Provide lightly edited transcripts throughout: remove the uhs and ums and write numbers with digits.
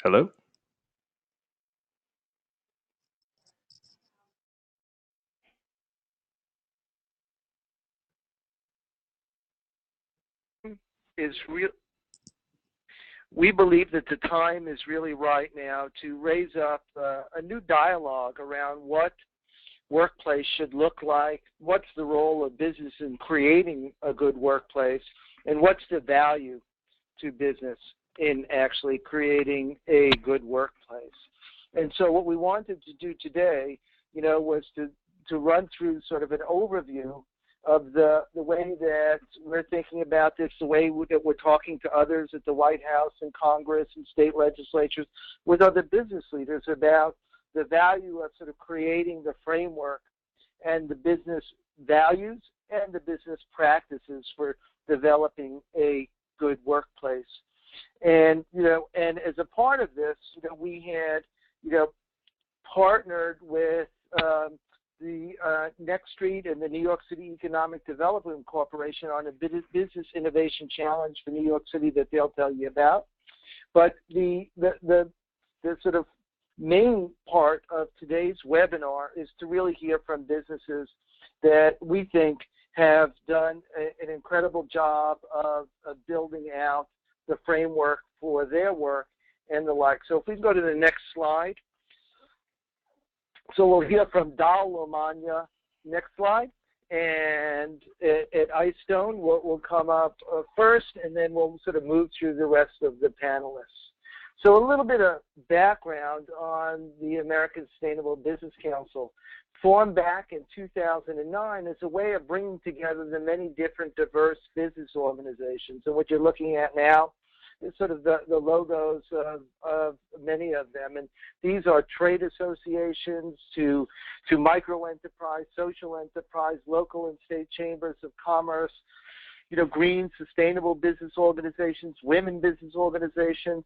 Hello? Is real. We believe that the time is really right now to raise up a new dialogue around what workplace should look like, what's the role of business in creating a good workplace, and what's the value to business in actually creating a good workplace. And so what we wanted to do today, was to run through sort of an overview of the way that we're thinking about this, the way that we're talking to others at the White House and Congress and state legislatures with other business leaders about the value of sort of creating the framework and the business values and the business practices for developing a good workplace. And as a part of this, we had, partnered with the Next Street and the New York City Economic Development Corporation on a business innovation challenge for New York City that they'll tell you about. But the sort of main part of today's webinar is to really hear from businesses that we think have done an incredible job of building out the framework for their work and the like. So if we go to the next slide. So we'll hear from Dal Lomania, next slide, and at Icestone we'll come up first, and then we'll sort of move through the rest of the panelists. So a little bit of background on the American Sustainable Business Council. Formed back in 2009 as a way of bringing together the many different diverse business organizations. And what you're looking at now is sort of the logos of many of them. And these are trade associations to micro enterprise, social enterprise, local and state chambers of commerce, green, sustainable business organizations, women business organizations,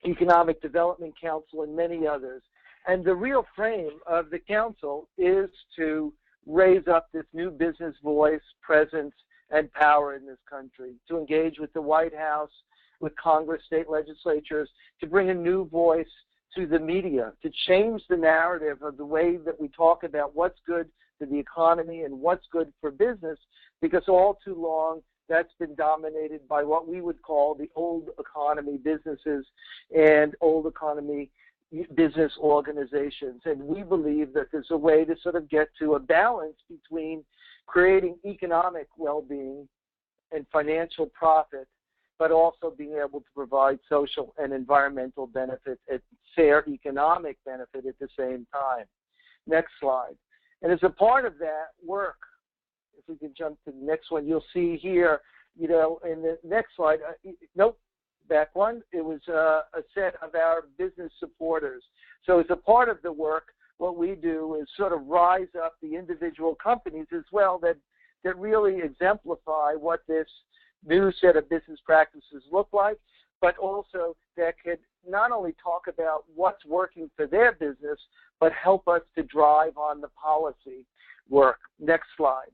Economic Development Council, and many others. And the real frame of the council is to raise up this new business voice, presence, and power in this country, to engage with the White House, with Congress, state legislatures, to bring a new voice to the media, to change the narrative of the way that we talk about what's good for the economy and what's good for business, because all too long that's been dominated by what we would call the old economy businesses and old economy business organizations. And we believe that there's a way to sort of get to a balance between creating economic well-being and financial profit, but also being able to provide social and environmental benefit and fair economic benefit at the same time. Next slide. And as a part of that work, if we can jump to the next one, you'll see here, in the next slide, back one, it was a set of our business supporters. So as a part of the work, what we do is sort of rise up the individual companies as well that really exemplify what this new set of business practices look like, but also that could not only talk about what's working for their business, but help us to drive on the policy work. Next slide.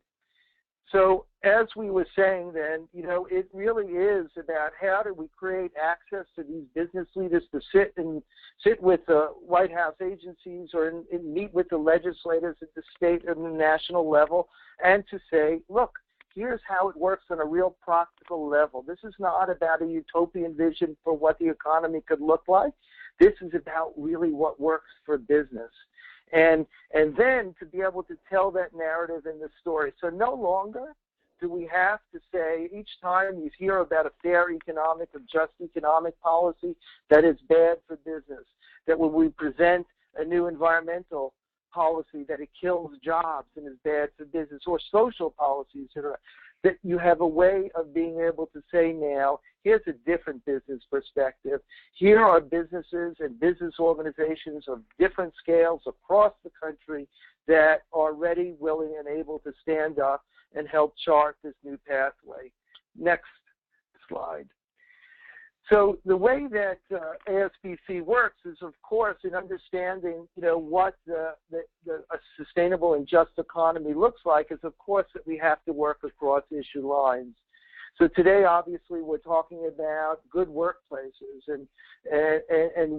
So as we were saying then, it really is about how do we create access to these business leaders to sit with the White House agencies or meet with the legislators at the state and the national level, and to say, look, here's how it works on a real practical level. This is not about a utopian vision for what the economy could look like. This is about really what works for business. And then to be able to tell that narrative in the story. So no longer do we have to say each time you hear about a fair economic or just economic policy that is bad for business, that when we present a new environmental policy that it kills jobs and is bad for business, or social policies that you have a way of being able to say now, here's a different business perspective. Here are businesses and business organizations of different scales across the country that are ready, willing, and able to stand up and help chart this new pathway. Next slide. So the way that ASBC works is, of course, in understanding, what a sustainable and just economy looks like, is, of course, that we have to work across issue lines. So today, obviously, we're talking about good workplaces and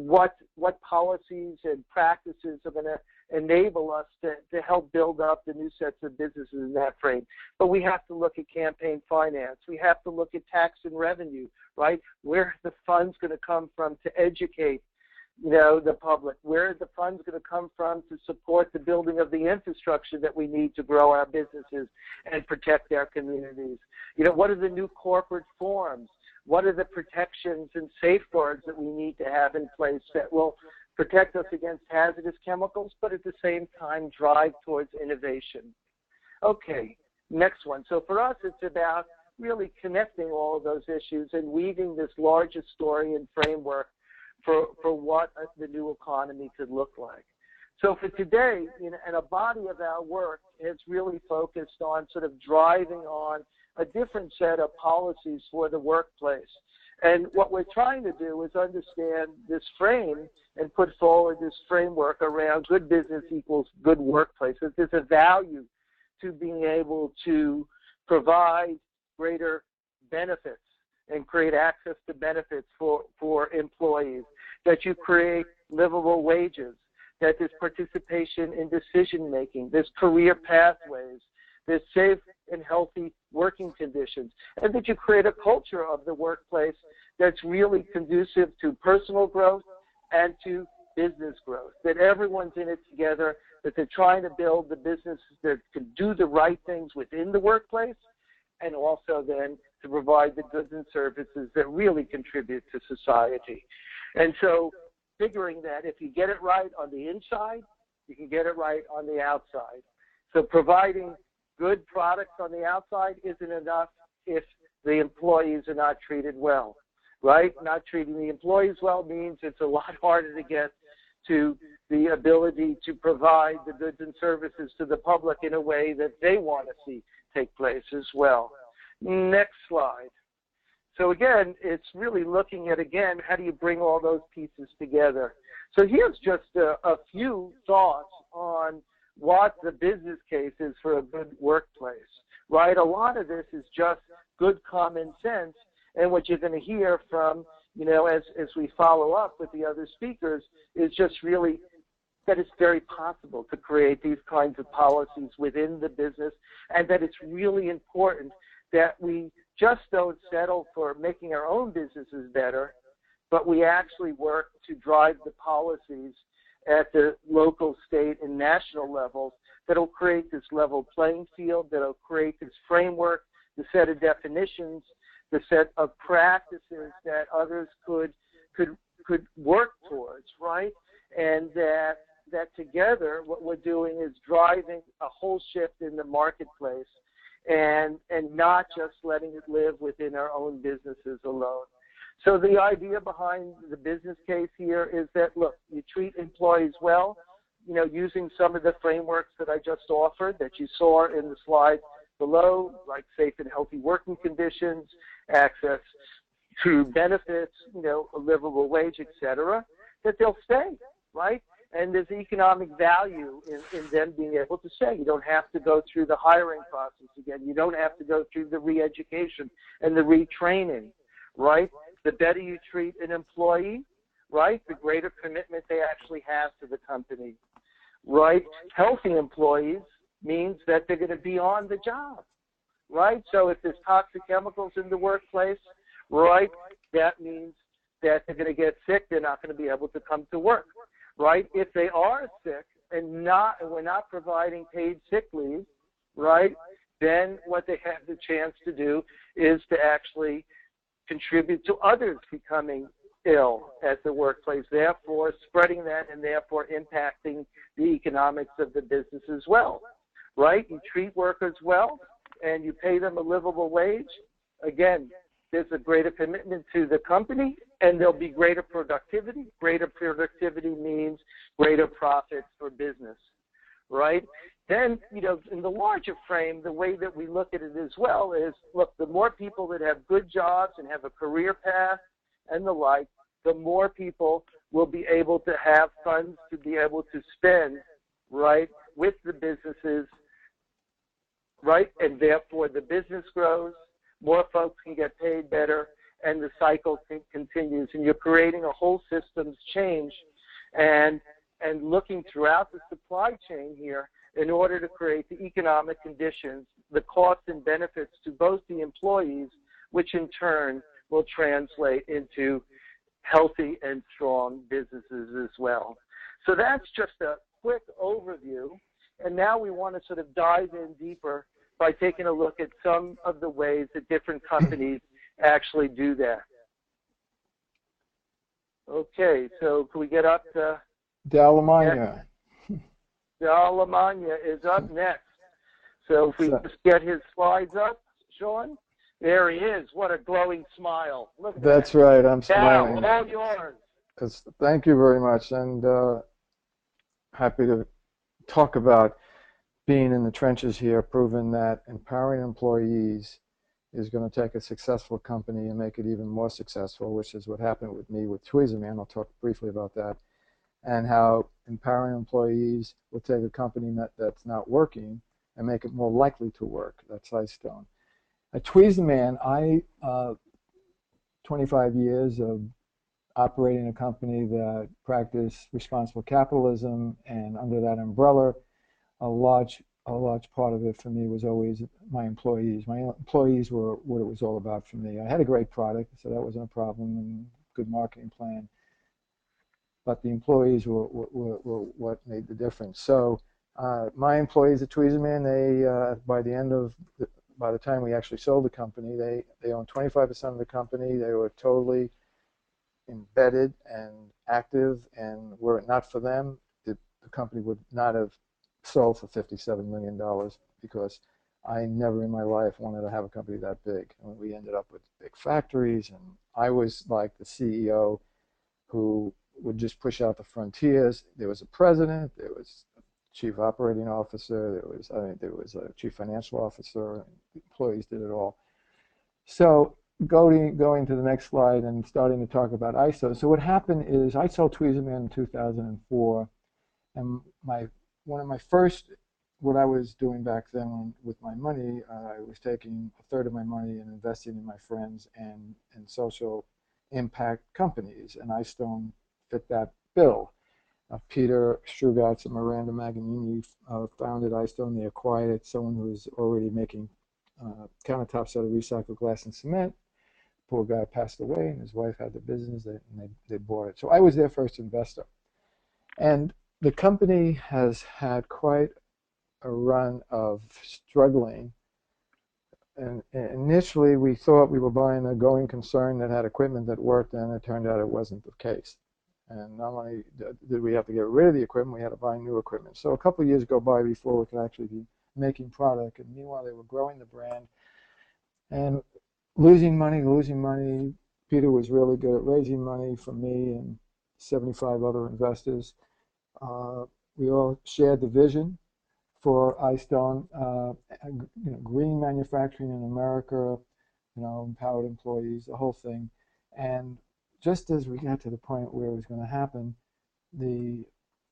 what policies and practices are going to enable us to help build up the new sets of businesses in that frame. But we have to look at campaign finance. We have to look at tax and revenue, right? Where are the funds going to come from to educate the public? Where are the funds going to come from to support the building of the infrastructure that we need to grow our businesses and protect our communities? What are the new corporate forms? What are the protections and safeguards that we need to have in place that will protect us against hazardous chemicals, but at the same time drive towards innovation? Okay, next one. So for us, it's about really connecting all of those issues and weaving this larger story and framework for what the new economy could look like. So for today, and a body of our work has really focused on sort of driving on a different set of policies for the workplace. And what we're trying to do is understand this frame and put forward this framework around good business equals good workplace. That there's a value to being able to provide greater benefits and create access to benefits for employees, that you create livable wages, that there's participation in decision making, there's career pathways, there's safe and healthy working conditions, and that you create a culture of the workplace that's really conducive to personal growth and to business growth, that everyone's in it together, that they're trying to build the businesses that can do the right things within the workplace, and also then to provide the goods and services that really contribute to society. And so figuring that if you get it right on the inside, you can get it right on the outside. So providing good products on the outside isn't enough if the employees are not treated well, right? Not treating the employees well means it's a lot harder to get to the ability to provide the goods and services to the public in a way that they want to see take place as well. Next slide. So again, it's really looking at, again, how do you bring all those pieces together? So here's just a few thoughts on what the business case is for a good workplace, right? A lot of this is just good common sense, and what you're going to hear from, as we follow up with the other speakers, is just really that it's very possible to create these kinds of policies within the business, and that it's really important that we just don't settle for making our own businesses better, but we actually work to drive the policies at the local, state, and national levels that'll create this level playing field, that'll create this framework, the set of definitions, the set of practices that others could work towards, right? And that together what we're doing is driving a whole shift in the marketplace and not just letting it live within our own businesses alone. So the idea behind the business case here is that, look, you treat employees well, using some of the frameworks that I just offered that you saw in the slide below, like safe and healthy working conditions, access to benefits, a livable wage, et cetera, that they'll stay, right? And there's economic value in them being able to stay. You don't have to go through the hiring process again. You don't have to go through the re-education and the retraining, right? The better you treat an employee, right, the greater commitment they actually have to the company, right? Healthy employees means that they're going to be on the job, right? So if there's toxic chemicals in the workplace, right, that means that they're going to get sick. They're not going to be able to come to work, right? If they are sick and we're not providing paid sick leave, right, then what they have the chance to do is to actually contribute to others becoming ill at the workplace, therefore spreading that and therefore impacting the economics of the business as well, right? You treat workers well and you pay them a livable wage. Again, there's a greater commitment to the company and there'll be greater productivity. Greater productivity means greater profits for business, right? Then, in the larger frame, the way that we look at it as well is, look, the more people that have good jobs and have a career path and the like, the more people will be able to have funds to be able to spend, right, with the businesses, right? And therefore the business grows, more folks can get paid better, and the cycle continues. And you're creating a whole systems change and looking throughout the supply chain here in order to create the economic conditions, the costs and benefits to both the employees, which in turn will translate into healthy and strong businesses as well. So that's just a quick overview. And now we want to sort of dive in deeper by taking a look at some of the ways that different companies actually do that. Okay, so can we get up to Dal Lamagna? Dal Lamagna is up next. So if we just get his slides up, Sean. There he is. What a glowing smile. Look at That's that. right. I'm smiling. Dal, all yours. Thank you very much, and happy to talk about being in the trenches here, proving that empowering employees is going to take a successful company and make it even more successful, which is what happened with me with Tweezerman. I'll talk briefly about that, and how empowering employees will take a company that's not working and make it more likely to work. That's iStone. At Tweezerman, 25 years of operating a company that practiced responsible capitalism, and under that umbrella, a large part of it for me was always my employees. My employees were what it was all about for me. I had a great product, so that wasn't a problem, and good marketing plan. But the employees were what made the difference. So my employees at Tweezerman, by the time we actually sold the company, they owned 25% of the company. They were totally embedded and active, and were it not for them, the company would not have sold for $57 million, because I never in my life wanted to have a company that big. And we ended up with big factories, and I was like the CEO who would just push out the frontiers. There was a president, there was a chief operating officer, there was a chief financial officer, and employees did it all. So going to the next slide and starting to talk about ISO. So what happened is I sold Tweezerman in 2004, and one of my first, what I was doing back then with my money, I was taking a third of my money and investing in my friends and social impact companies, and iStone fit that bill. Peter Strugatz and Miranda Magagnini founded iStone. They acquired it, someone who was already making countertops out of recycled glass and cement. Poor guy passed away, and his wife had the business, and they bought it. So I was their first investor. And the company has had quite a run of struggling. And initially, we thought we were buying a going concern that had equipment that worked, and it turned out it wasn't the case. And not only did we have to get rid of the equipment, we had to buy new equipment. So a couple of years go by before we could actually be making product. And meanwhile, they were growing the brand and losing money. Peter was really good at raising money for me and 75 other investors. We all shared the vision for iStone, green manufacturing in America, empowered employees, the whole thing. And just as we got to the point where it was going to happen, the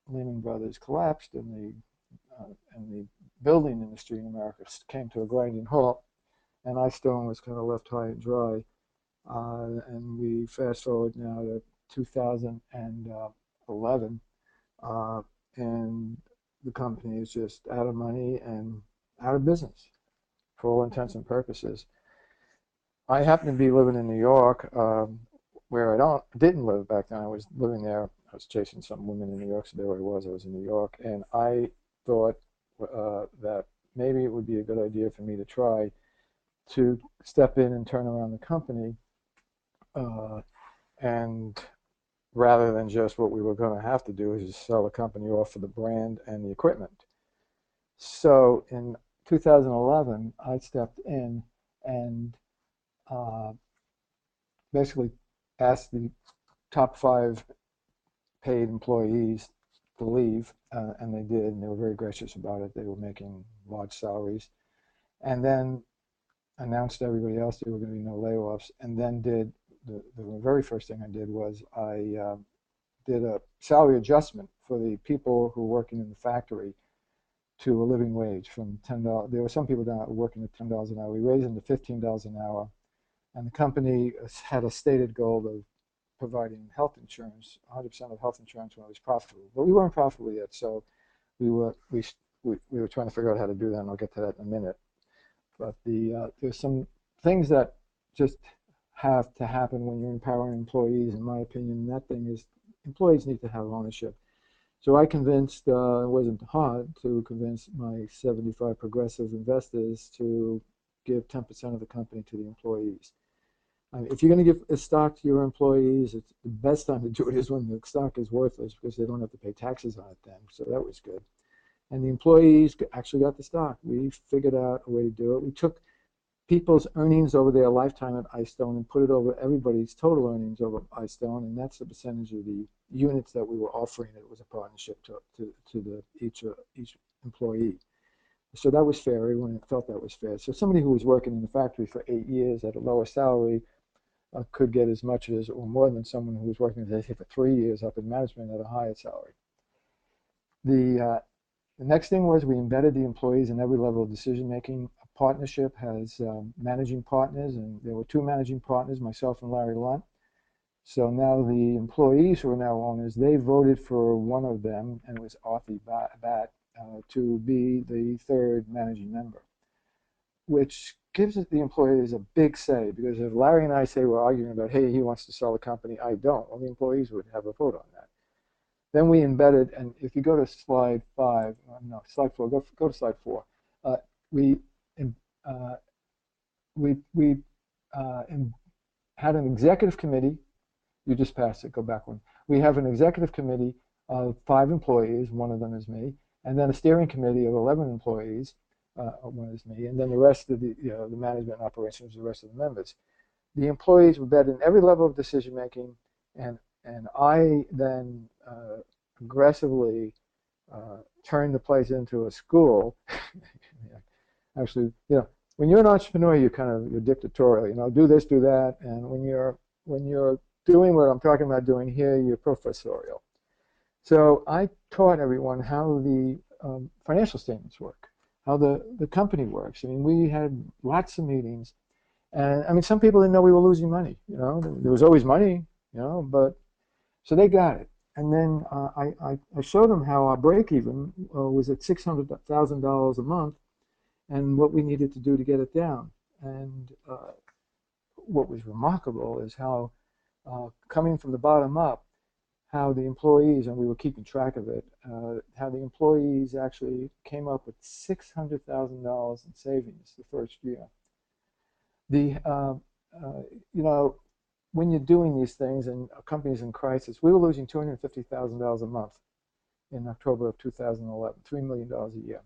Lehman Brothers collapsed, and the building industry in America came to a grinding halt, and iStone was kind of left high and dry. And we fast forward now to 2011, and the company is just out of money and out of business for all intents and purposes. I happen to be living in New York, where I didn't live back then. I was living there. I was chasing some women in New York, so there I was in New York, and I thought that maybe it would be a good idea for me to try to step in and turn around the company, and rather than just what we were going to have to do is just sell the company off for the brand and the equipment. So in 2011, I stepped in and basically asked the top 5 paid employees to leave, and they did, and they were very gracious about it. They were making large salaries, and then announced to everybody else there were going to be no layoffs, and then did the very first thing I did was I did a salary adjustment for the people who were working in the factory to a living wage from $10. There were some people down working at $10 an hour. We raised them to $15 an hour, and the company had a stated goal of providing health insurance, 100% of health insurance when it was profitable. But we weren't profitable yet, so we were trying to figure out how to do that, and I'll get to that in a minute. But there's some things that just have to happen when you're empowering employees, in my opinion. And that thing is, employees need to have ownership. So I convinced, it wasn't hard to convince my 75 progressive investors to give 10% of the company to the employees. I mean, if you're going to give a stock to your employees, it's the best time to do it is when the stock is worthless, because they don't have to pay taxes on it then. So that was good. And the employees actually got the stock. We figured out a way to do it. We took people's earnings over their lifetime at iStone and put it over everybody's total earnings over iStone, and that's the percentage of the units that we were offering. It was a partnership to each employee. So that was fair. Everyone felt that was fair. So somebody who was working in the factory for 8 years at a lower salary could get as much as or more than someone who was working, say, for 3 years up in management at a higher salary. The next thing was we embedded the employees in every level of decision making. A partnership has managing partners, and there were 2 managing partners, myself and Larry Lunt. So now the employees who are now owners, they voted for one of them, and it was Arthur Batt, to be the 3rd managing member, which gives the employees a big say, because if Larry and I say we're arguing about, hey, he wants to sell the company, I don't, well, the employees would have a vote on that. Then we embedded, and if you go to slide 5, no, slide 4, go to slide 4. We had an executive committee. You just passed it, go back one. We have an executive committee of 5 employees, one of them is me, and then a steering committee of 11 employees, one is me, and then the rest of the management operations, the rest of the members. The employees were embedded in every level of decision making, and I then aggressively turned the place into a school. Actually, when you're an entrepreneur, you're dictatorial. Do this, do that, and when you're doing what I'm talking about doing here, you're professorial. So I taught everyone how the financial statements work, how the company works. I mean, we had lots of meetings, and I mean, some people didn't know we were losing money. There was always money, but so they got it. And then I showed them how our break-even was at $600,000 a month, and what we needed to do to get it down. And what was remarkable is how, coming from the bottom up, how the employees, and we were keeping track of it, how the employees actually came up with $600,000 in savings the first year. When you're doing these things and a company's in crisis, we were losing $250,000 a month in October of 2011, $3 million a year.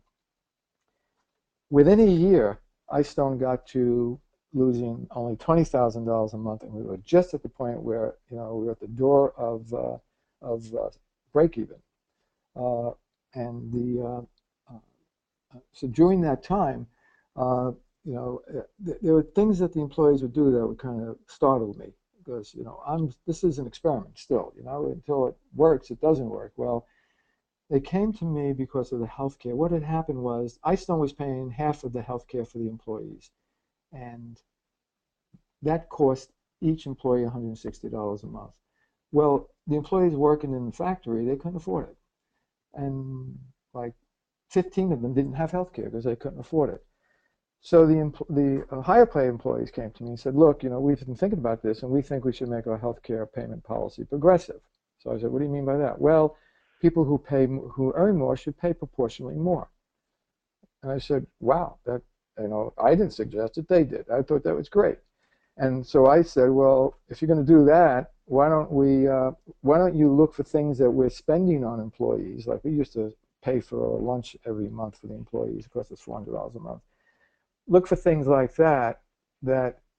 Within a year, iStone got to losing only $20,000 a month, and we were just at the point where we were at the door of break even. So during that time, there were things that the employees would do that would kind of startle me, because this is an experiment still. Until it works, it doesn't work. Well, they came to me because of the health care. What had happened was iStone was paying half of the health care for the employees, and that cost each employee $160 a month. Well, the employees working in the factory, they couldn't afford it, and like 15 of them didn't have health care because they couldn't afford it. So the higher pay employees came to me and said, look, we've been thinking about this, and we think we should make our health care payment policy progressive. So I said, what do you mean by that? Well, people who earn more should pay proportionally more. And I said, wow, that I didn't suggest it, they did. I thought that was great. And so I said, well, if you're going to do that, why don't you look for things that we're spending on employees? Like we used to pay for a lunch every month for the employees. It cost us $400 a month. Look for things like that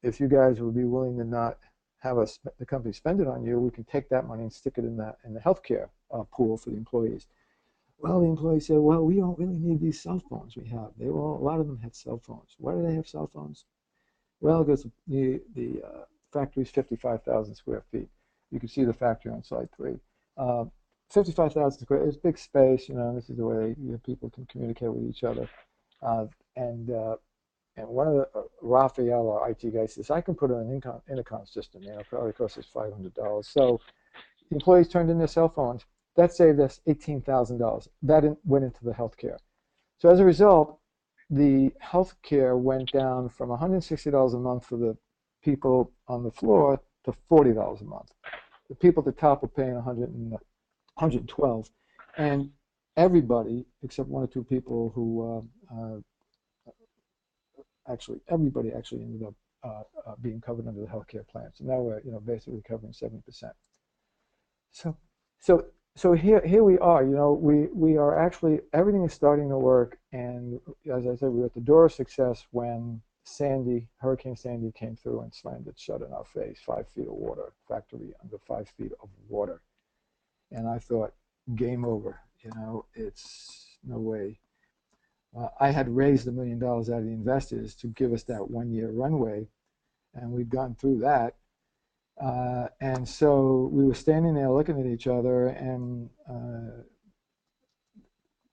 if you guys would be willing to not have the company spend it on you, we can take that money and stick it in the healthcare pool for the employees. Well, the employees said, well, we don't really need these cell phones we have. A lot of them had cell phones. Why do they have cell phones? Well, because the factory is 55,000 square feet. You can see the factory on slide 3. 55,000 square. It's big space, This is the way people can communicate with each other. Uh, and uh, and one of the Raphael, our IT guy, says I can put in an intercom system. It probably costs us $500. So the employees turned in their cell phones. That saved us $18,000. That went into the healthcare. So as a result, the healthcare went down from $160 a month for the people on the floor to $40 a month. The people at the top were paying 112, and everybody except one or two people who everybody actually ended up being covered under the healthcare plan. So now we're basically covering 70%. So so so here we are. We are actually, everything is starting to work, and as I said, we were at the door of success when Hurricane Sandy came through and slammed it shut in our face. 5 feet of water, factory under 5 feet of water. And I thought, game over. It's no way. I had raised $1 million out of the investors to give us that 1 year runway, and we'd gone through that. And so we were standing there looking at each other, and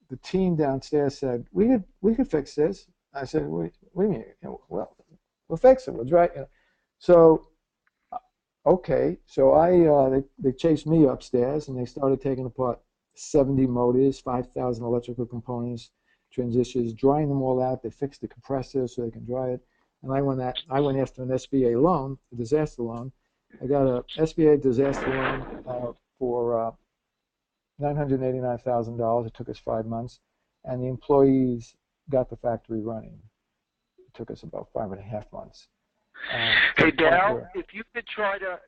the team downstairs said, "We could fix this." I said, "What do you mean?" Well, we'll fix it. We'll try. So okay, so they chased me upstairs, and they started taking apart 70 motors, 5,000 electrical components, transistors, drying them all out. They fixed the compressor so they can dry it. And I went after an SBA loan, a disaster loan. I got a SBA disaster loan for $989,000. It took us 5 months, and the employees got the factory running. It took us about 5.5 months. Hey Dal, if you could try to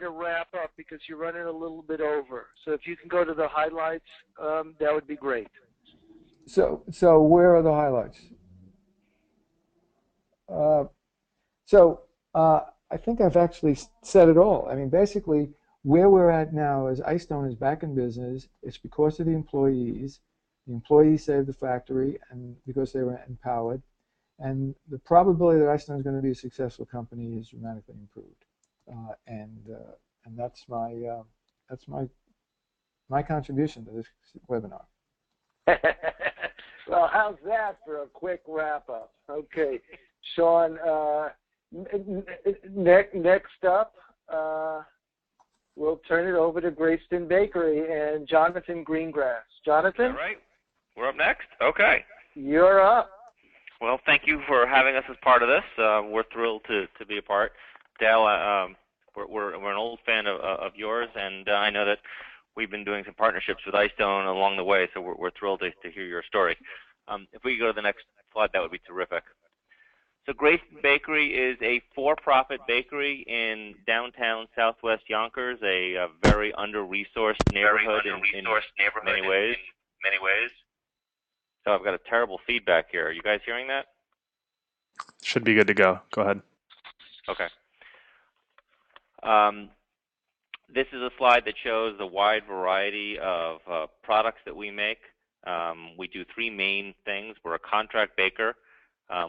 wrap up, because you're running a little bit over. So if you can go to the highlights, that would be great. So where are the highlights? I think I've actually said it all. I mean, basically, where we're at now is Icestone is back in business. It's because of the employees. The employees saved the factory, and because they were empowered. And the probability that Icestone is going to be a successful company is dramatically improved. And that's my contribution to this webinar. Well, how's that for a quick wrap up? Okay, Sean. Next up, we'll turn it over to Grayston Bakery and Jonathan Greengrass. Jonathan? All right. We're up next? Okay. You're up. Well, thank you for having us as part of this. We're thrilled to be a part. Dal, we're an old fan of yours, and I know that we've been doing some partnerships with Icestone along the way, so we're thrilled to hear your story. If we could go to the next slide, that would be terrific. So Grayston Bakery is a for-profit bakery in downtown Southwest Yonkers, a very under-resourced neighborhood in many ways. So I've got a terrible feedback here. Are you guys hearing that? Should be good to go. Go ahead. Okay. This is a slide that shows the wide variety of products that we make. We do three main things. We're a contract baker,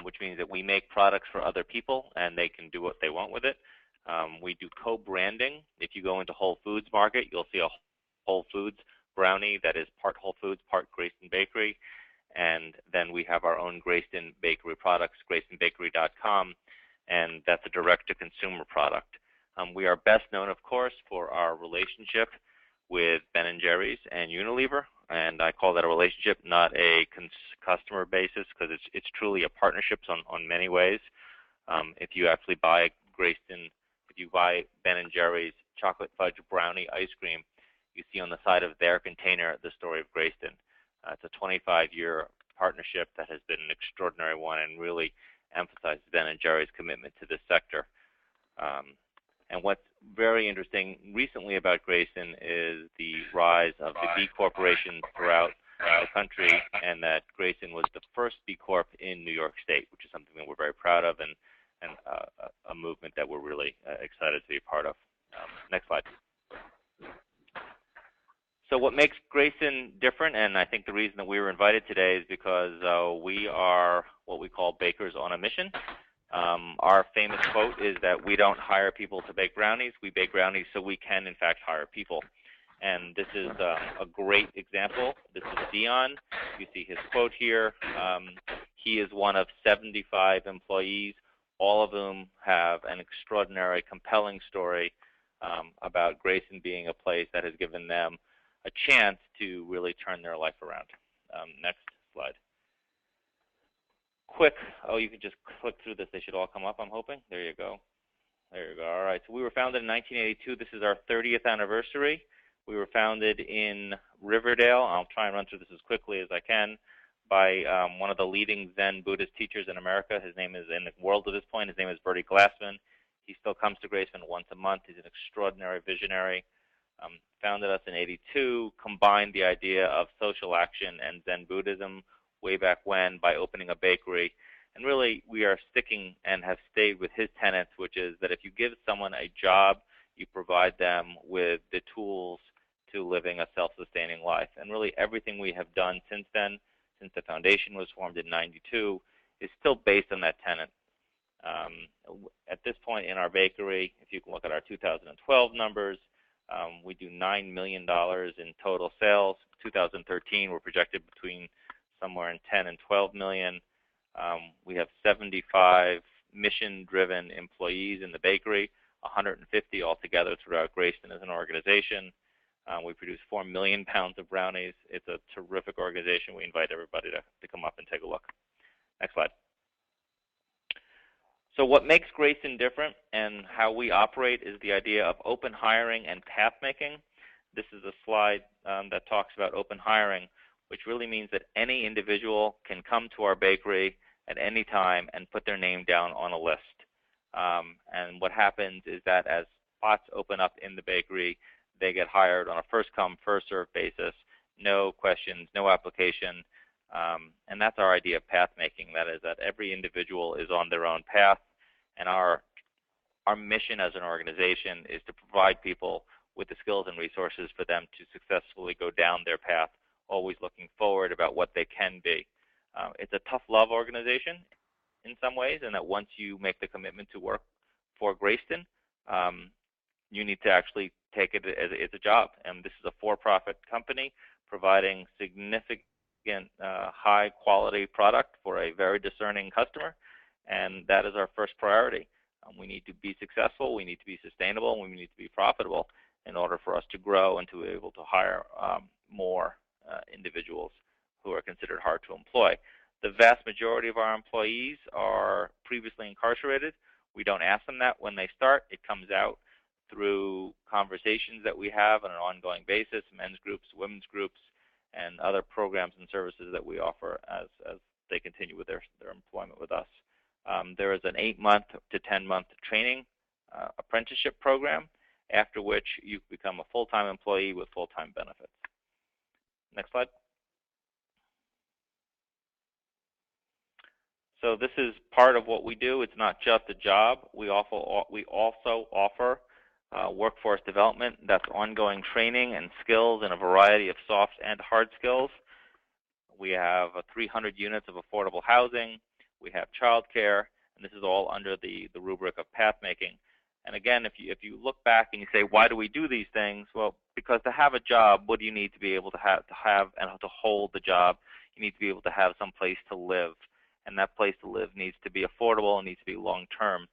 which means that we make products for other people and they can do what they want with it. We do co-branding. If you go into Whole Foods Market, you'll see a Whole Foods brownie that is part Whole Foods, part Grayston Bakery. And then we have our own Grayston Bakery products, graystonbakery.com, and that's a direct-to-consumer product. We are best known, of course, for our relationship with Ben & Jerry's and Unilever, and I call that a relationship, not a customer basis, because it's truly a partnership on many ways. If you actually buy Grayston, if you buy Ben & Jerry's chocolate fudge brownie ice cream, you see on the side of their container the story of Grayston. It's a 25-year partnership that has been an extraordinary one and really emphasizes Ben & Jerry's commitment to this sector. And what's very interesting recently about Grayston is the rise of the B corporations throughout the country, and that Grayston was the first B Corp in New York State, which is something that we're very proud of and a movement that we're really excited to be a part of. Next slide. So what makes Grayston different, and I think the reason that we were invited today is because we are what we call bakers on a mission. Our famous quote is that we don't hire people to bake brownies, we bake brownies so we can in fact hire people. And this is a great example. This is Dion. You see his quote here. He is one of 75 employees, all of whom have an extraordinary, compelling story about Grayson being a place that has given them a chance to really turn their life around. Next slide. Quick, oh, you can just click through this. They should all come up, I'm hoping. There you go. There you go. All right, so we were founded in 1982. This is our 30th anniversary. We were founded in Riverdale. I'll try and run through this as quickly as I can, by one of the leading Zen Buddhist teachers in America. His name is, in the world at this point, his name is Bertie Glassman. He still comes to Graceland once a month. He's an extraordinary visionary. Founded us in '82, combined the idea of social action and Zen Buddhism way back when by opening a bakery. And really, we are sticking and have stayed with his tenets, which is that if you give someone a job, you provide them with the tools to living a self-sustaining life. And really, everything we have done since then, since the foundation was formed in '92, is still based on that tenet. At this point in our bakery, if you can look at our 2012 numbers, we do $9 million in total sales. 2013, we're projected between somewhere in 10 and 12 million. We have 75 mission-driven employees in the bakery, 150 altogether throughout Graceland as an organization. We produce 4 million pounds of brownies. It's a terrific organization. We invite everybody to come up and take a look. Next slide. So what makes Grayson different and how we operate is the idea of open hiring and path making. This is a slide that talks about open hiring, which really means that any individual can come to our bakery at any time and put their name down on a list. And what happens is that as spots open up in the bakery, they get hired on a first-come, first-served basis, no questions, no application. And that's our idea of path making. That is that every individual is on their own path. And our mission as an organization is to provide people with the skills and resources for them to successfully go down their path, always looking forward about what they can be. It's a tough love organization in some ways, and that once you make the commitment to work for Grayston, you need to actually take it as a job. And this is a for-profit company providing significant high-quality product for a very discerning customer, and that is our first priority. We need to be successful, we need to be sustainable, and we need to be profitable in order for us to grow and to be able to hire more individuals who are considered hard to employ. The vast majority of our employees are previously incarcerated. We don't ask them that when they start. It comes out through conversations that we have on an ongoing basis, men's groups, women's groups, and other programs and services that we offer as they continue with their employment with us. There is an 8-month to 10-month training apprenticeship program, after which you become a full-time employee with full-time benefits. Next slide. So this is part of what we do. It's not just a job. We also offer workforce development. That's ongoing training and skills in a variety of soft and hard skills. We have 300 units of affordable housing. We have childcare, and this is all under the rubric of path making. And again, if you look back and you say, why do we do these things? Well, because to have a job, what do you need to be able to have and to hold the job? You need to be able to have some place to live, and that place to live needs to be affordable and needs to be long-term.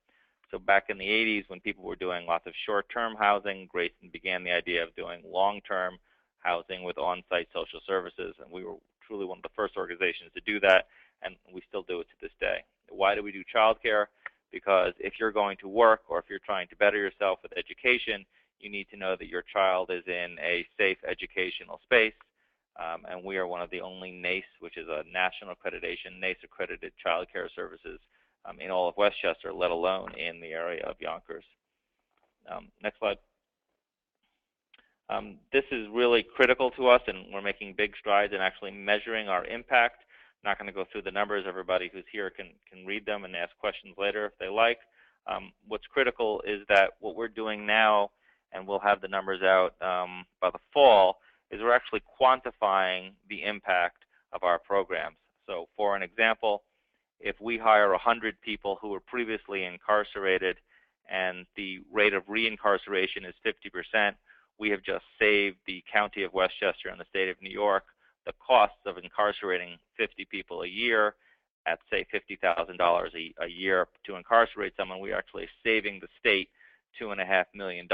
So back in the 80s, when people were doing lots of short-term housing, Grayson began the idea of doing long-term housing with on-site social services, and we were truly one of the first organizations to do that, and we still do it to this day. Why do we do childcare? Because if you're going to work or if you're trying to better yourself with education, you need to know that your child is in a safe educational space. And we are one of the only NACE, which is a national accreditation, NACE accredited child care services in all of Westchester, let alone in the area of Yonkers. Next slide. This is really critical to us, and we're making big strides in actually measuring our impact. I'm not going to go through the numbers. Everybody who's here can read them and ask questions later if they like. What's critical is that what we're doing now, and we'll have the numbers out by the fall, is we're actually quantifying the impact of our programs. So for an example, if we hire 100 people who were previously incarcerated and the rate of reincarceration is 50%, we have just saved the county of Westchester and the state of New York the costs of incarcerating 50 people a year at, say, $50,000 a year to incarcerate someone. We're actually saving the state $2.5 million,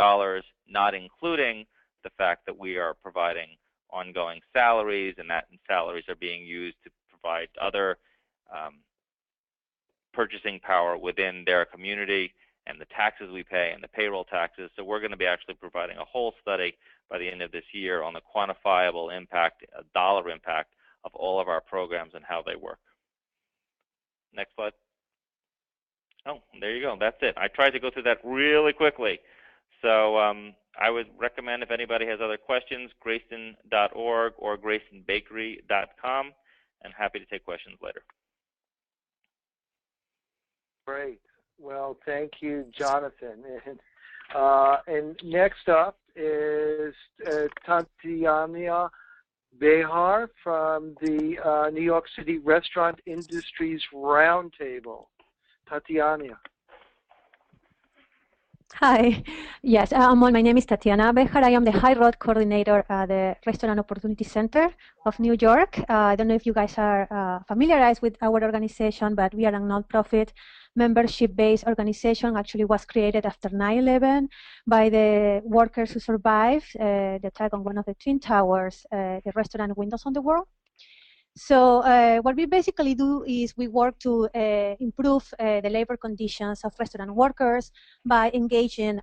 not including the fact that we are providing ongoing salaries, and that salaries are being used to provide other purchasing power within their community, and the taxes we pay and the payroll taxes. So we're going to be actually providing a whole study by the end of this year on the quantifiable impact, dollar impact of all of our programs and how they work. Next slide. Oh, there you go. That's it. I tried to go through that really quickly. So I would recommend, if anybody has other questions, Greyston.org or GreystonBakery.com, and happy to take questions later. Great. Well, thank you, Jonathan. And next up is Tatiana Behar from the New York City Restaurant Industries Roundtable. Tatiana. Hi. Yes, my name is Tatiana Behar. I am the High Road Coordinator at the Restaurant Opportunity Center of New York. I don't know if you guys are familiarized with our organization, but we are a nonprofit membership-based organization. Actually was created after 9/11 by the workers who survived the attack on one of the Twin Towers, the restaurant Windows on the World. So what we basically do is we work to improve the labor conditions of restaurant workers by engaging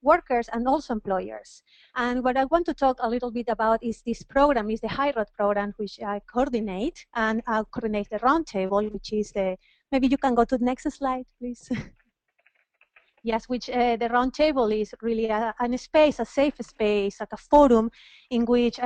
workers and also employers. And what I want to talk a little bit about is this program, is the High Road program, which I coordinate, and I'll coordinate the roundtable, which is the, maybe you can go to the next slide, please. Yes, which the roundtable is really a space, a safe space, like a forum in which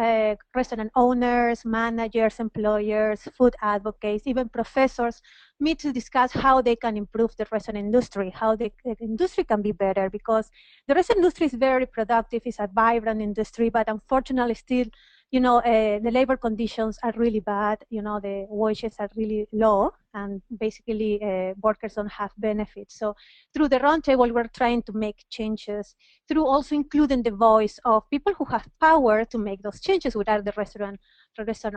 restaurant owners, managers, employers, food advocates, even professors meet to discuss how they can improve the restaurant industry, how the industry can be better, because the restaurant industry is very productive, it's a vibrant industry, but unfortunately still, you know, the labor conditions are really bad, you know, the wages are really low, and basically workers don't have benefits. So through the roundtable, we're trying to make changes through also including the voice of people who have power to make those changes, which are the restaurant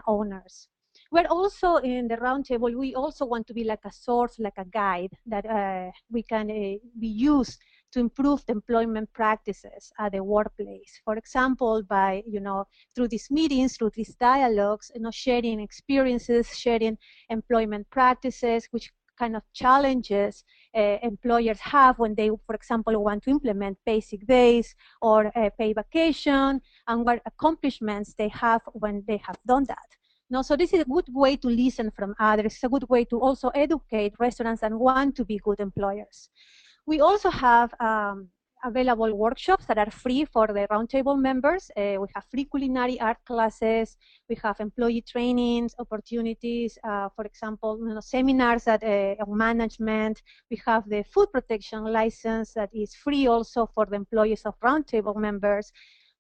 owners. We're also in the roundtable, we also want to be like a source, like a guide that we can be used to improve the employment practices at the workplace. For example, by, you know, through these meetings, through these dialogues, you know, sharing experiences, sharing employment practices, which kind of challenges employers have when they, for example, want to implement basic days or pay vacation, and what accomplishments they have when they have done that. No, so this is a good way to listen from others. It's a good way to also educate restaurants and want to be good employers. We also have available workshops that are free for the roundtable members. We have free culinary art classes. We have employee trainings, opportunities, for example, you know, seminars that, on management. We have the food protection license that is free also for the employees of roundtable members.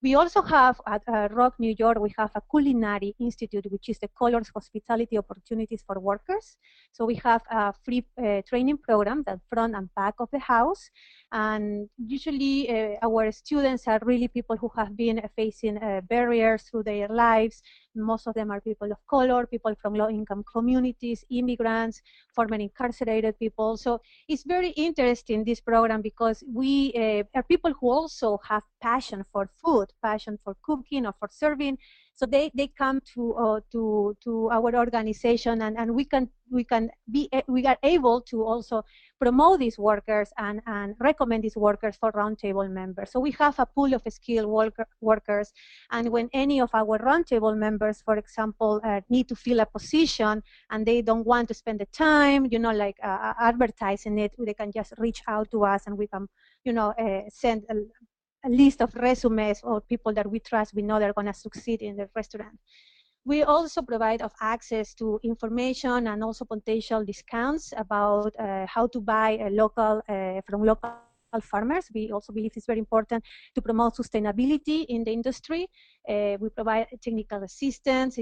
We also have at Rock, New York, we have a culinary institute, which is the Colors Hospitality Opportunities for Workers. So we have a free training program that front and back of the house. And usually our students are really people who have been facing barriers through their lives. Most of them are people of color, people from low-income communities, immigrants, former incarcerated people. So it's very interesting, this program, because we are people who also have passion for food, passion for cooking or for serving. So they come to our organization, and we are able to also promote these workers and recommend these workers for roundtable members. So we have a pool of skilled workers, and when any of our roundtable members, for example, need to fill a position and they don't want to spend the time, you know, like advertising it, they can just reach out to us, and we can, you know, send a list of resumes or people that we trust, we know they're going to succeed in the restaurant. We also provide access to information and also potential discounts about how to buy from local farmers. We also believe it's very important to promote sustainability in the industry. We provide technical assistance,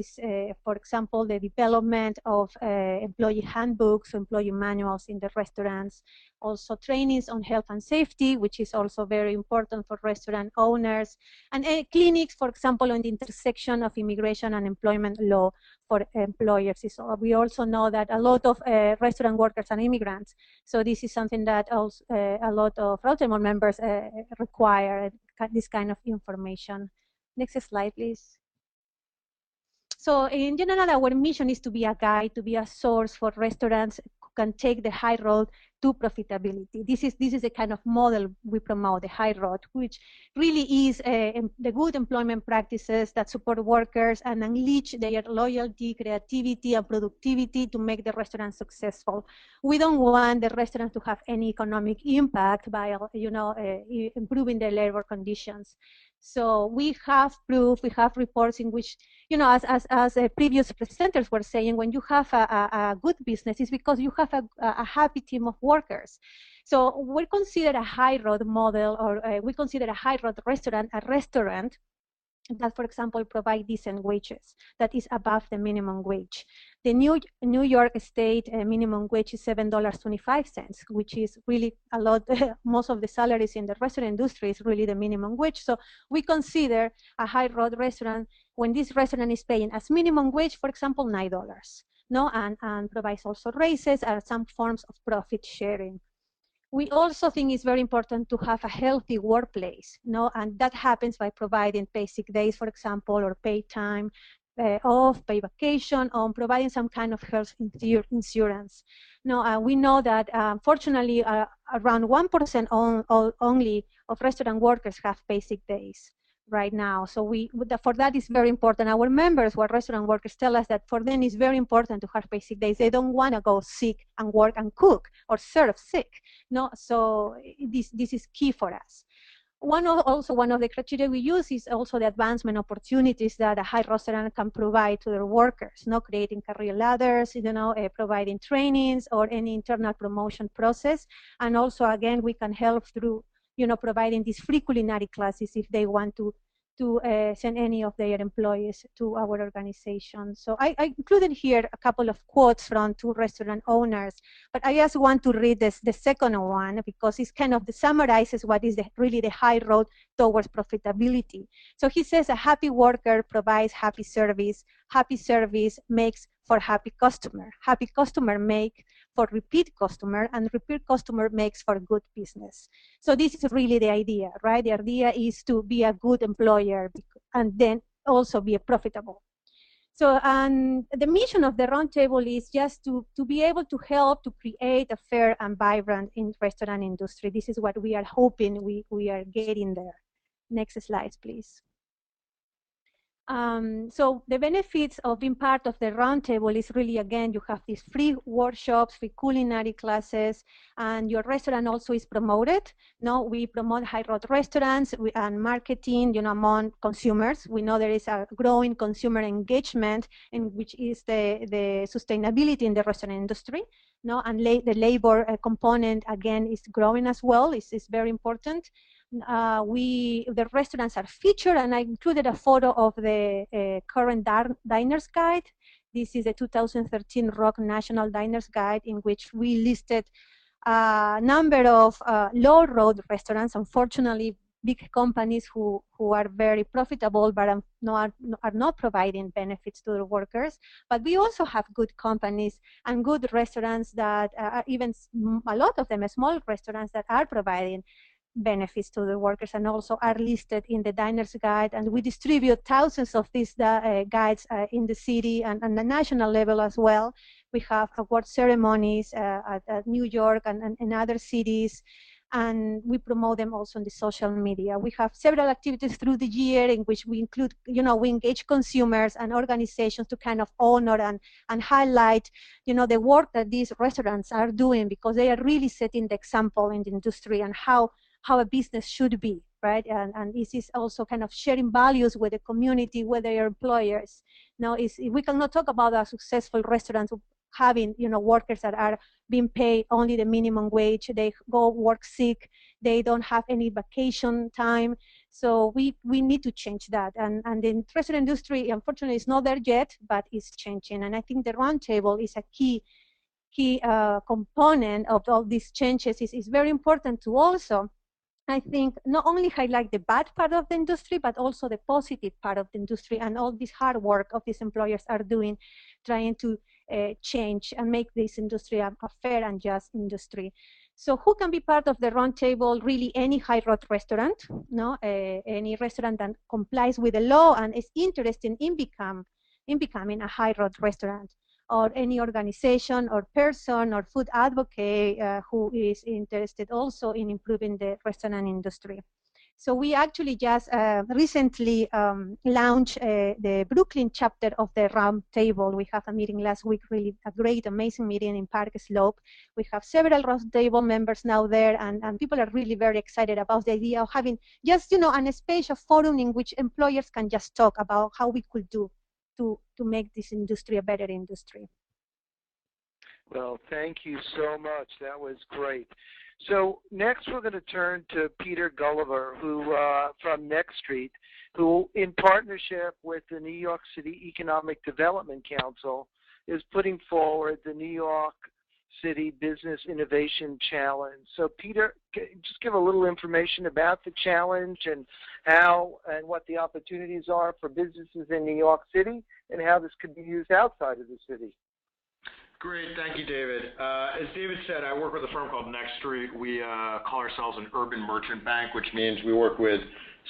for example, the development of employee handbooks, employee manuals in the restaurants, also trainings on health and safety, which is also very important for restaurant owners, and clinics, for example, on the intersection of immigration and employment law for employers. So we also know that a lot of restaurant workers are immigrants, so this is something that also, a lot of Rotemont members require, this kind of information. Next slide, please. So in general, our mission is to be a guide, to be a source for restaurants who can take the high road to profitability. This is the kind of model we promote, the high road, which really is the good employment practices that support workers and unleash their loyalty, creativity, and productivity to make the restaurant successful. We don't want the restaurant to have any economic impact by, improving their labor conditions. So we have proof, we have reports in which, as previous presenters were saying, when you have a good business, it's because you have a happy team of workers. So we consider a high road model, or we consider a high road restaurant a restaurant that, for example, provide decent wages, that is above the minimum wage. The New York State minimum wage is $7.25, which is really a lot. Most of the salaries in the restaurant industry is really the minimum wage. So we consider a high road restaurant when this restaurant is paying as minimum wage, for example, $9, and provides also raises or some forms of profit sharing. We also think it's very important to have a healthy workplace, and that happens by providing paid sick days, for example, or paid time off, paid vacation, or providing some kind of health insurance. We know that, unfortunately, around 1% only of restaurant workers have paid sick days right now. So for that is very important. Our members who are restaurant workers tell us that for them it's very important to have paid sick days. They don't want to go sick and work and cook or serve sick. So this is key for us. One of the criteria we use is also the advancement opportunities that a high restaurant can provide to their workers, creating career ladders, providing trainings or any internal promotion process. And also, again, we can help through providing these free culinary classes if they want to send any of their employees to our organization. So I included here a couple of quotes from two restaurant owners, but I just want to read the second one because it kind of summarizes what is really the high road towards profitability. So he says, a happy worker provides happy service makes for happy customer make for repeat customer, and repeat customer makes for good business. So this is really the idea, right? The idea is to be a good employer and then also be profitable. So, and the mission of the roundtable is just to be able to help to create a fair and vibrant restaurant industry. This is what we are hoping we are getting there. Next slide, please. So the benefits of being part of the roundtable is really, again, you have these free workshops, free culinary classes, and your restaurant also is promoted. We promote high road restaurants and marketing, among consumers. We know there is a growing consumer engagement, in which is the sustainability in the restaurant industry. And the labor component, again, is growing as well. It's very important. The restaurants are featured, and I included a photo of the current Diners Guide. This is a 2013 ROC National Diners Guide, in which we listed a number of low road restaurants, unfortunately big companies who are very profitable but are not providing benefits to the workers. But we also have good companies and good restaurants that are even a lot of them small restaurants that are providing benefits to the workers and also are listed in the Diners Guide, and we distribute thousands of these guides in the city and the national level as well. We have award ceremonies at New York and in other cities, and we promote them also on the social media. We have several activities through the year in which we include, we engage consumers and organizations to kind of honor and highlight, the work that these restaurants are doing, because they are really setting the example in the industry and how a business should be, right? And this is also kind of sharing values with the community, with their employers. We cannot talk about a successful restaurant having, workers that are being paid only the minimum wage. They go work sick. They don't have any vacation time. So we need to change that. And the restaurant industry, unfortunately, is not there yet, but it's changing. And I think the roundtable is a key component of all these changes. Is very important to also, I think, not only highlight the bad part of the industry, but also the positive part of the industry and all this hard work of these employers are doing, trying to change and make this industry a fair and just industry. So who can be part of the roundtable? Really, any high road restaurant, no, any restaurant that complies with the law and is interested in becoming a high road restaurant, or any organization or person or food advocate who is interested also in improving the restaurant industry. So we actually just recently launched the Brooklyn chapter of the Roundtable. We have a meeting last week, really a great, amazing meeting in Park Slope. We have several Roundtable members now there, and people are really very excited about the idea of having just, a space of forum in which employers can just talk about how we could do to make this industry a better industry. Well, thank you so much. That was great. So next we're going to turn to Peter Gulliver, who from Next Street, who in partnership with the New York City Economic Development Council is putting forward the New York City Business Innovation Challenge. So Peter, just give a little information about the challenge and how and what the opportunities are for businesses in New York City and how this could be used outside of the city. Great, thank you, David. As David said, I work with a firm called Next Street. We call ourselves an urban merchant bank, which means we work with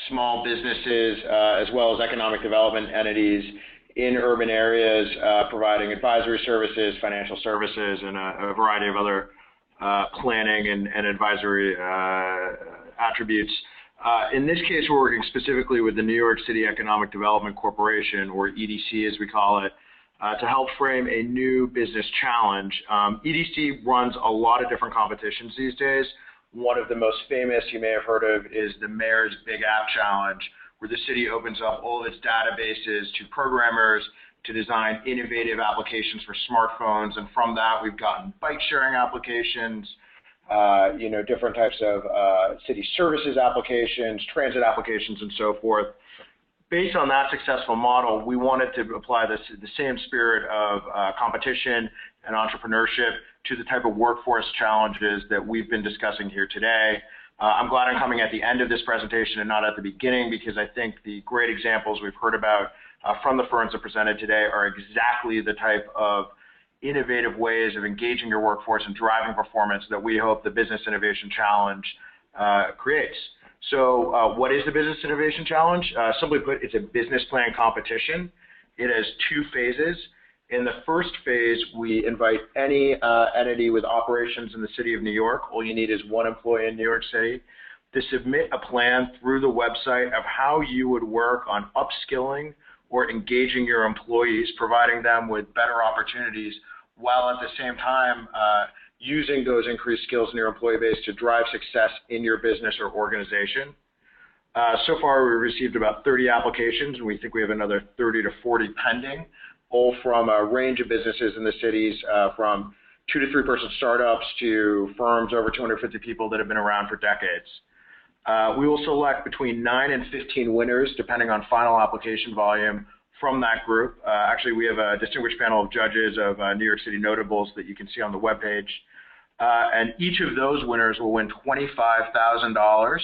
small businesses as well as economic development entities in urban areas, providing advisory services, financial services, and a variety of other planning and advisory attributes. In this case, we're working specifically with the New York City Economic Development Corporation, or EDC as we call it, to help frame a new business challenge. EDC runs a lot of different competitions these days. One of the most famous you may have heard of is the Mayor's Big App Challenge, where the city opens up all of its databases to programmers to design innovative applications for smartphones. And from that, we've gotten bike sharing applications, different types of city services applications, transit applications, and so forth. Based on that successful model, we wanted to apply the same spirit of competition and entrepreneurship to the type of workforce challenges that we've been discussing here today. I'm glad I'm coming at the end of this presentation and not at the beginning, because I think the great examples we've heard about from the firms that presented today are exactly the type of innovative ways of engaging your workforce and driving performance that we hope the Business Innovation Challenge creates. So what is the Business Innovation Challenge? Simply put, it's a business plan competition. It has two phases. In the first phase, we invite any entity with operations in the city of New York. All you need is one employee in New York City to submit a plan through the website of how you would work on upskilling or engaging your employees, providing them with better opportunities, while at the same time using those increased skills in your employee base to drive success in your business or organization. So far, we've received about 30 applications, and we think we have another 30 to 40 pending, all from a range of businesses in the cities, from 2 to 3 person startups to firms over 250 people that have been around for decades. We will select between 9 and 15 winners, depending on final application volume from that group. Actually, we have a distinguished panel of judges of New York City notables that you can see on the webpage. And each of those winners will win $25,000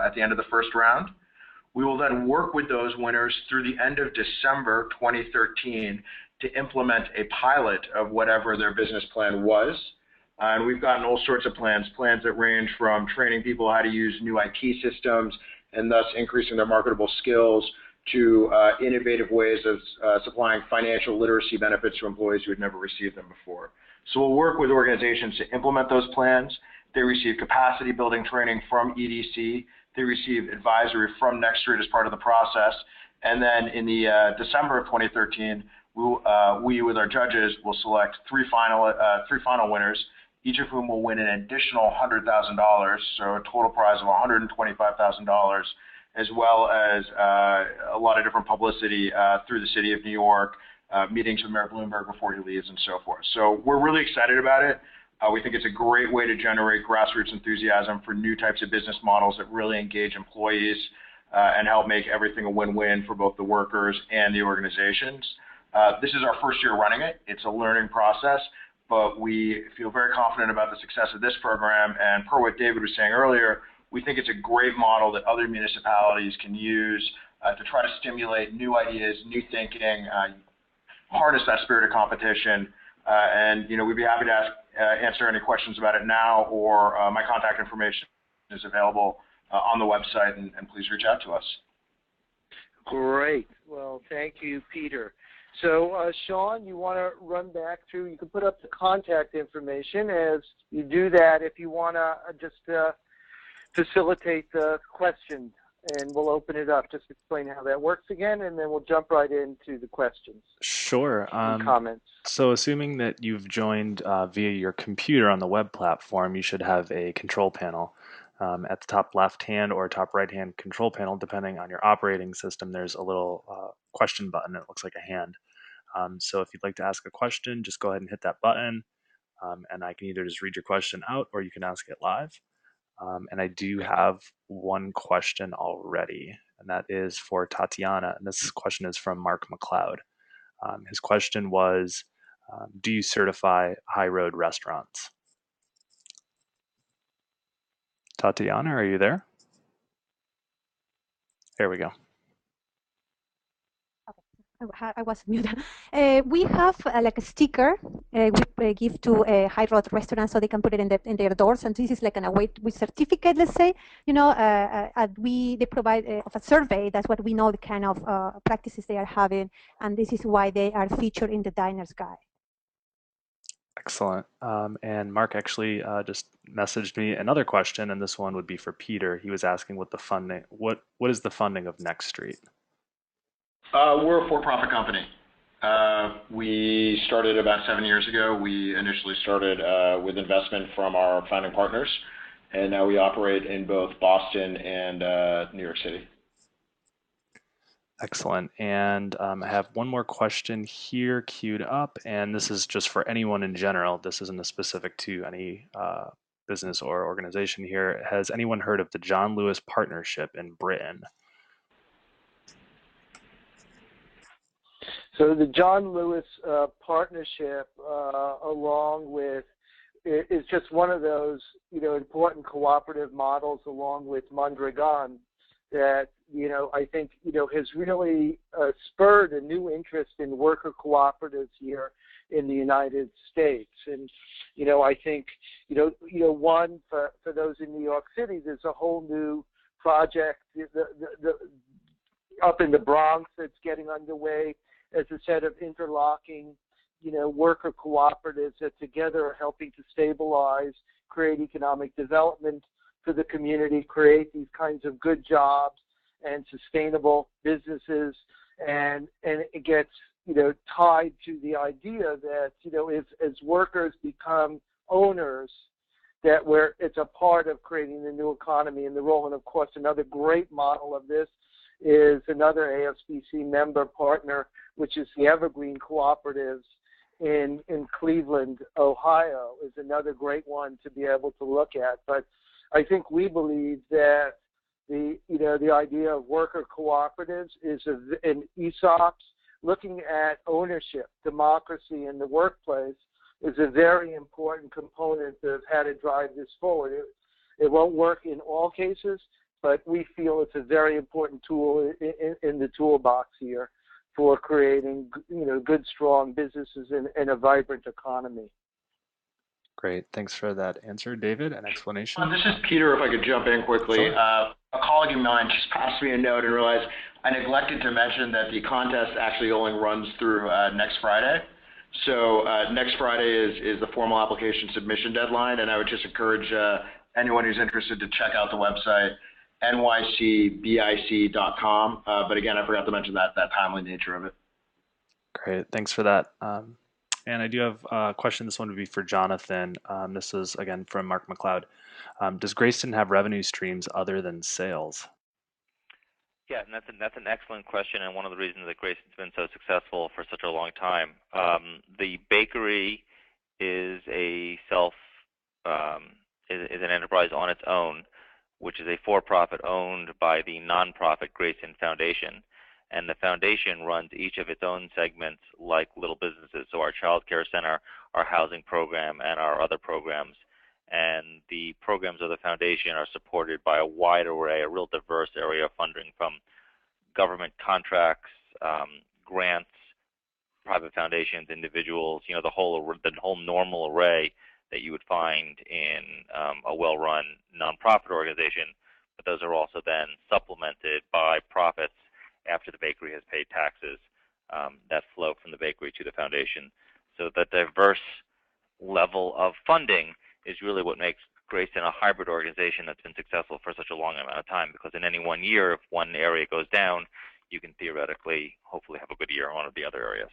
at the end of the first round. We will then work with those winners through the end of December 2013 to implement a pilot of whatever their business plan was. And we've gotten all sorts of plans that range from training people how to use new IT systems and thus increasing their marketable skills, to innovative ways of supplying financial literacy benefits to employees who had never received them before. So we'll work with organizations to implement those plans. They receive capacity building training from EDC. They receive advisory from Next Street as part of the process. And then in the December of 2013, we, with our judges, will select three final winners, each of whom will win an additional $100,000, so a total prize of $125,000, as well as a lot of different publicity through the city of New York, meetings with Mayor Bloomberg before he leaves, and so forth. So we're really excited about it. We think it's a great way to generate grassroots enthusiasm for new types of business models that really engage employees. and help make everything a win-win for both the workers and the organizations. This is our first year running it. It's a learning process, but we feel very confident about the success of this program. And per what David was saying earlier, we think it's a great model that other municipalities can use to try to stimulate new ideas, new thinking, harness that spirit of competition. And we'd be happy to answer any questions about it now, or my contact information is available on the website, and please reach out to us. Great. Well, thank you, Peter. So, Sean, you want to run back through, you can put up the contact information. As you do that, if you want to just facilitate the question, and we'll open it up. Just explain how that works again, and then we'll jump right into the questions. Sure. Comments. So assuming that you've joined via your computer on the web platform, you should have a control panel. At the top left-hand or top right-hand control panel, depending on your operating system, there's a little question button. It looks like a hand. So if you'd like to ask a question, just go ahead and hit that button, and I can either just read your question out or you can ask it live. And I do have one question already, and that is for Tatiana. And this question is from Mark McLeod. His question was, do you certify high road restaurants? Tatiana, are you there? There we go. I was muted. We have like a sticker we give to high road restaurants so they can put it in their doors, and this is like an await with certificate. Let's say, they provide of a survey. That's what we know the kind of practices they are having, and this is why they are featured in the Diner's Guide. Excellent. And Mark actually just messaged me another question, and this one would be for Peter. He was asking what is the funding of Next Street? We're a for-profit company. We started about 7 years ago. We initially started with investment from our founding partners, and now we operate in both Boston and New York City. Excellent. And I have one more question here queued up, and this is just for anyone in general. This isn't specific to any business or organization here. Has anyone heard of the John Lewis Partnership in Britain? So the John Lewis Partnership, along with, is just one of those, important cooperative models, along with Mondragon, that, I think, has really spurred a new interest in worker cooperatives here in the United States. And, I think, one, for those in New York City, there's a whole new project up in the Bronx that's getting underway as a set of interlocking, worker cooperatives that together are helping to stabilize, create economic development for the community, create these kinds of good jobs and sustainable businesses. And it gets, tied to the idea that, if as workers become owners, that it's a part of creating the new economy and the role. And of course, another great model of this is another ASBC member partner, which is the Evergreen Cooperatives in Cleveland, Ohio, is another great one to be able to look at. But I think we believe that the idea of worker cooperatives is in ESOPs, looking at ownership, democracy in the workplace, is a very important component of how to drive this forward. It won't work in all cases, but we feel it's a very important tool in the toolbox here for creating, good, strong businesses in a vibrant economy. Great. Thanks for that answer, David, and explanation. This is Peter, if I could jump in quickly. Sure. A colleague of mine just passed me a note and realized I neglected to mention that the contest actually only runs through next Friday. So next Friday is the formal application submission deadline, and I would just encourage anyone who's interested to check out the website, nycbic.com. But again, I forgot to mention that timely nature of it. Great. Thanks for that. And I do have a question. This one would be for Jonathan. This is, again, from Mark McLeod. Does Greyston have revenue streams other than sales? Yeah, and that's an excellent question, and one of the reasons that Greyston's been so successful for such a long time. The bakery is an enterprise on its own. which is a for-profit owned by the nonprofit Grayson Foundation. And the foundation runs each of its own segments like little businesses. So our child care center, our housing program, and our other programs. And the programs of the foundation are supported by a wide array, a real diverse area of funding, from government contracts, grants, private foundations, individuals, the whole normal array that you would find in a well-run nonprofit organization. But those are also then supplemented by profits after the bakery has paid taxes that flow from the bakery to the foundation. So the diverse level of funding is really what makes Grayson a hybrid organization that's been successful for such a long amount of time, because in any one year, if one area goes down, you can theoretically, hopefully, have a good year in one of the other areas.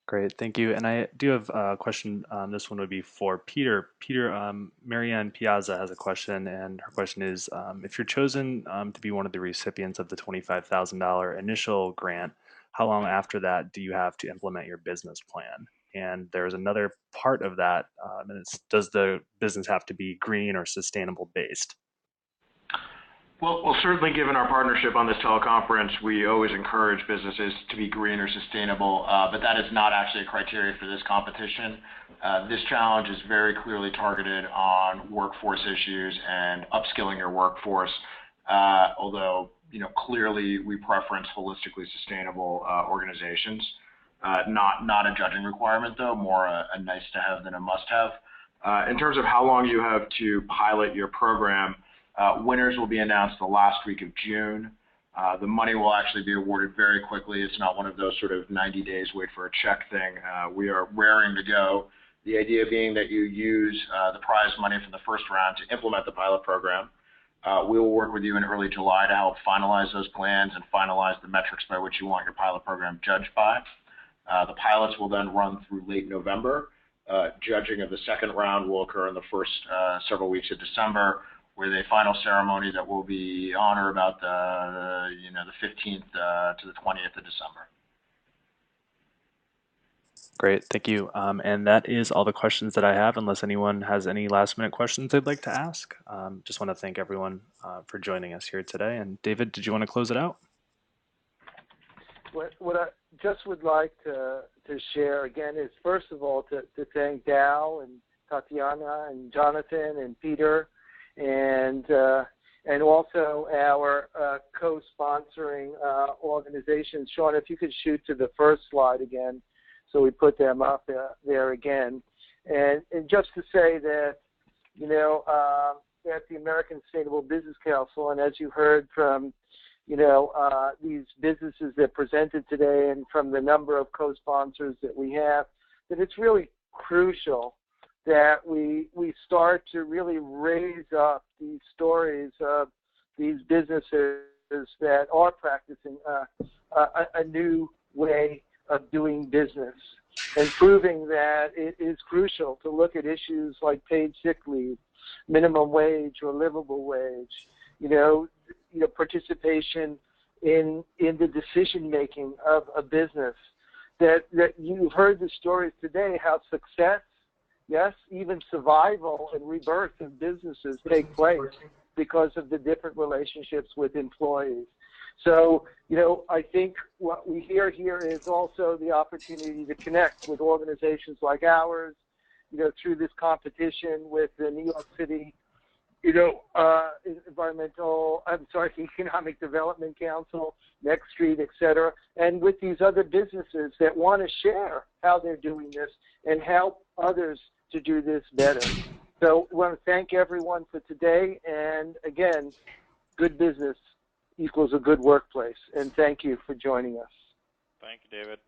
Great, thank you. And I do have a question. This one would be for Peter. Peter, Marianne Piazza has a question, and her question is, if you're chosen to be one of the recipients of the $25,000 initial grant, how long after that do you have to implement your business plan? And there's another part of that, and it's, does the business have to be green or sustainable based? Well, certainly given our partnership on this teleconference, we always encourage businesses to be green or sustainable, but that is not actually a criteria for this competition. This challenge is very clearly targeted on workforce issues and upskilling your workforce, although clearly we preference holistically sustainable organizations. Not a judging requirement, though, more a nice to have than a must have. In terms of how long you have to pilot your program, winners will be announced the last week of June. The money will actually be awarded very quickly. It's not one of those sort of 90 days wait for a check thing. We are raring to go. The idea being that you use the prize money from the first round to implement the pilot program. We will work with you in early July to help finalize those plans and finalize the metrics by which you want your pilot program judged by. The pilots will then run through late November. Judging of the second round will occur in the first several weeks of December, with a final ceremony that will be on or about the 15th to the 20th of December. Great, thank you. And that is all the questions that I have, unless anyone has any last minute questions they'd like to ask. Just want to thank everyone for joining us here today. And David, did you want to close it out? What I just would like to share again is, first of all, to thank Dow and Tatiana and Jonathan and Peter, and also our co-sponsoring organizations. Sean, if you could shoot to the first slide again, so we put them up there again. And just to say that, at the American Sustainable Business Council, and as you heard from, these businesses that presented today and from the number of co-sponsors that we have, that it's really crucial that we start to really raise up these stories of these businesses that are practicing a new way of doing business, and proving that it is crucial to look at issues like paid sick leave, minimum wage or livable wage, participation in the decision making of a business. That you've heard the stories today, how success, yes, even survival and rebirth of businesses take place because of the different relationships with employees. So, I think what we hear here is also the opportunity to connect with organizations like ours, through this competition with the New York City, Economic Development Council, Next Street, et cetera, and with these other businesses that want to share how they're doing this and help others to do this better. So I want to thank everyone for today, and again, good business equals a good workplace, and thank you for joining us. Thank you, David.